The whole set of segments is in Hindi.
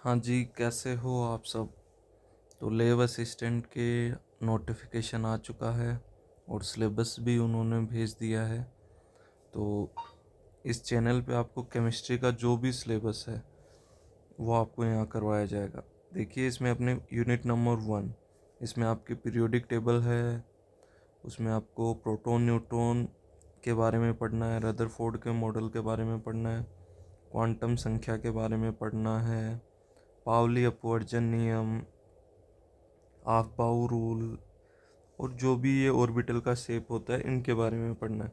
हाँ जी, कैसे हो आप सब? तो लैब असिस्टेंट के नोटिफिकेशन आ चुका है और सिलेबस भी उन्होंने भेज दिया है। तो इस चैनल पे आपको केमिस्ट्री का जो भी सिलेबस है वो आपको यहाँ करवाया जाएगा। देखिए, इसमें अपने यूनिट नंबर 1, इसमें आपकी पीरियोडिक टेबल है। उसमें आपको प्रोटॉन न्यूट्रॉन के बारे में पढ़ना है, रदरफोर्ड के मॉडल के बारे में पढ़ना है, क्वांटम संख्या के बारे में पढ़ना है, पाउली अपवर्जन नियम, आफबाउ रूल और जो भी ये ऑर्बिटल का शेप होता है इनके बारे में पढ़ना है।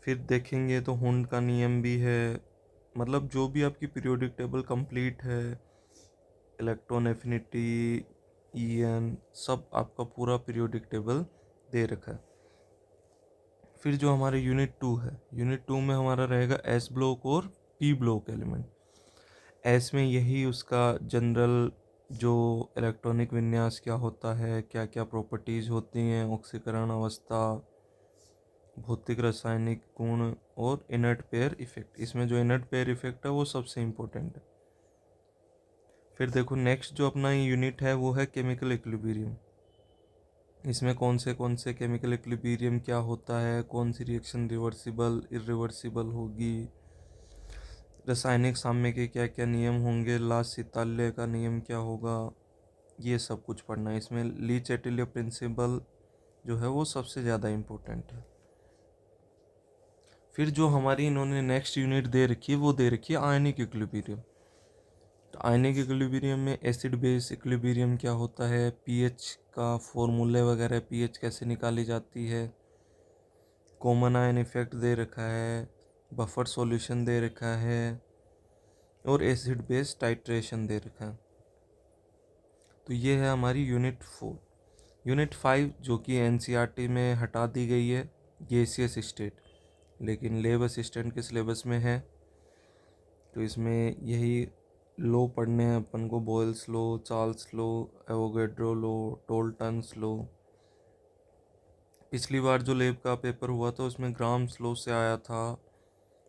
फिर देखेंगे तो हुंड का नियम भी है। मतलब जो भी आपकी पीरियोडिक टेबल कंप्लीट है, इलेक्ट्रॉन एफिनिटी, ईएन, सब आपका पूरा पीरियोडिक टेबल दे रखा है। फिर जो हमारे यूनिट 2 है, यूनिट 2 में हमारा रहेगा एस ब्लॉक और पी ब्लॉक एलिमेंट। एस में यही उसका जनरल जो इलेक्ट्रॉनिक विन्यास क्या होता है, क्या क्या प्रॉपर्टीज़ होती हैं, ऑक्सीकरण अवस्था, भौतिक रासायनिक गुण और इनर्ट पेयर इफेक्ट। इसमें जो इनर्ट पेयर इफेक्ट है वो सबसे इम्पोर्टेंट है। फिर देखो, नेक्स्ट जो अपना यूनिट है वो है केमिकल इक्विलिब्रियम। इसमें कौन से केमिकल इक्विलिब्रियम क्या होता है, कौन सी रिएक्शन रिवर्सिबल इरिवर्सिबल होगी, रासायनिक साम्य के क्या क्या नियम होंगे, लास्ट सीताल्य का नियम क्या होगा, ये सब कुछ पढ़ना है। इसमें ली चैटिलियो प्रिंसिपल जो है वो सबसे ज़्यादा इम्पोर्टेंट है। फिर जो हमारी इन्होंने नेक्स्ट यूनिट दे रखी है वो दे रखी है आयनिक इक्विलिब्रियम। तो आयनिक इक्विलिब्रियम में एसिड बेस इक्विलिब्रियम क्या होता है, पीएच का फॉर्मूले वगैरह, पीएच कैसे निकाली जाती है, कॉमन आयन इफेक्ट दे रखा है, बफर सॉल्यूशन दे रखा है और एसिड बेस टाइट्रेशन दे रखा है। तो ये है हमारी यूनिट 4। यूनिट 5 जो कि एनसीईआरटी में हटा दी गई है, गैसियस स्टेट, लेकिन लैब असिस्टेंट के सिलेबस में है। तो इसमें यही लो पढ़ने हैं अपन को, बॉयल्स लो, चार्ल्स लो, एवोगैड्रो लो, टोल्टन्स लो। पिछली बार जो लैब का पेपर हुआ था उसमें ग्राम्स लो से आया था।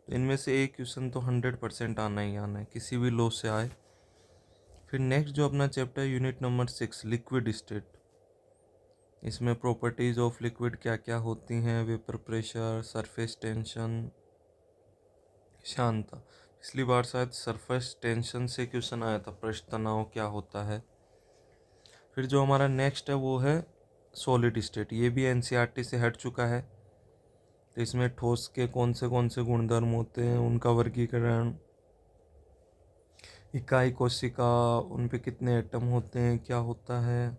तो इनमें से एक क्वेश्चन तो 100% आना ही आना है, किसी भी लो से आए। फिर नेक्स्ट जो अपना चैप्टर है यूनिट नंबर 6, लिक्विड स्टेट। इसमें प्रॉपर्टीज ऑफ लिक्विड क्या क्या होती हैं, vapour pressure, surface tension, Shanta. पिछली बार शायद सरफेस टेंशन से क्वेश्चन आया था, पृष्ठ तनाव क्या होता है। फिर जो हमारा नेक्स्ट है वो है सॉलिड स्टेट। ये भी एनसीईआरटी से हट चुका है। तो इसमें ठोस के कौन से गुणधर्म होते हैं, उनका वर्गीकरण, इकाई कोशिका, उन पे कितने एटम होते हैं, क्या होता है,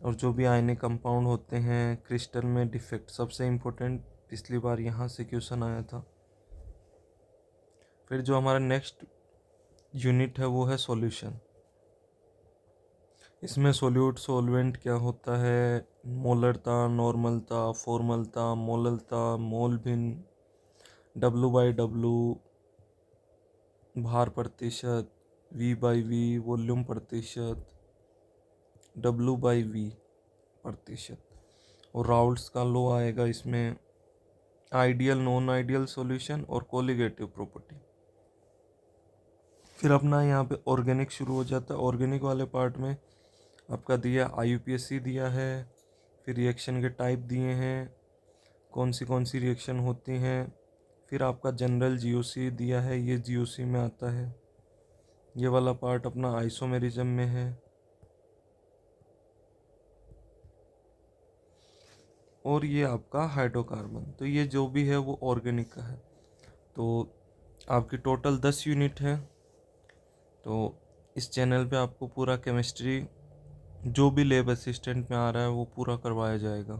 और जो भी आयनिक कंपाउंड होते हैं, क्रिस्टल में डिफेक्ट सबसे इम्पोर्टेंट, पिछली बार यहाँ से क्वेश्चन आया था। फिर जो हमारा नेक्स्ट यूनिट है वो है सॉल्यूशन। इसमें सोल्यूट सॉल्वेंट क्या होता है, मोलरता, नॉर्मलता, फॉर्मलता, मोललता, मोल भिन्न, W/W, भार प्रतिशत, V/V, वॉल्यूम प्रतिशत, W/V प्रतिशत, और राउल्ट्स का लॉ आएगा इसमें, आइडियल नॉन आइडियल सॉल्यूशन और कोलिगेटिव प्रॉपर्टी। फिर अपना यहाँ पे ऑर्गेनिक शुरू हो जाता है। ऑर्गेनिक वाले पार्ट में आपका दिया IUPAC दिया है, फिर रिएक्शन के टाइप दिए हैं, कौन सी रिएक्शन होती हैं, फिर आपका जनरल GOC दिया है, ये GOC में आता है। ये वाला पार्ट अपना आइसोमेरिज्म में है। और ये आपका हाइड्रोकार्बन। तो ये जो भी है वो ऑर्गेनिक का है। तो आपकी टोटल 10 यूनिट है। तो इस चैनल पे आपको पूरा केमिस्ट्री जो भी लैब असिस्टेंट में आ रहा है वो पूरा करवाया जाएगा।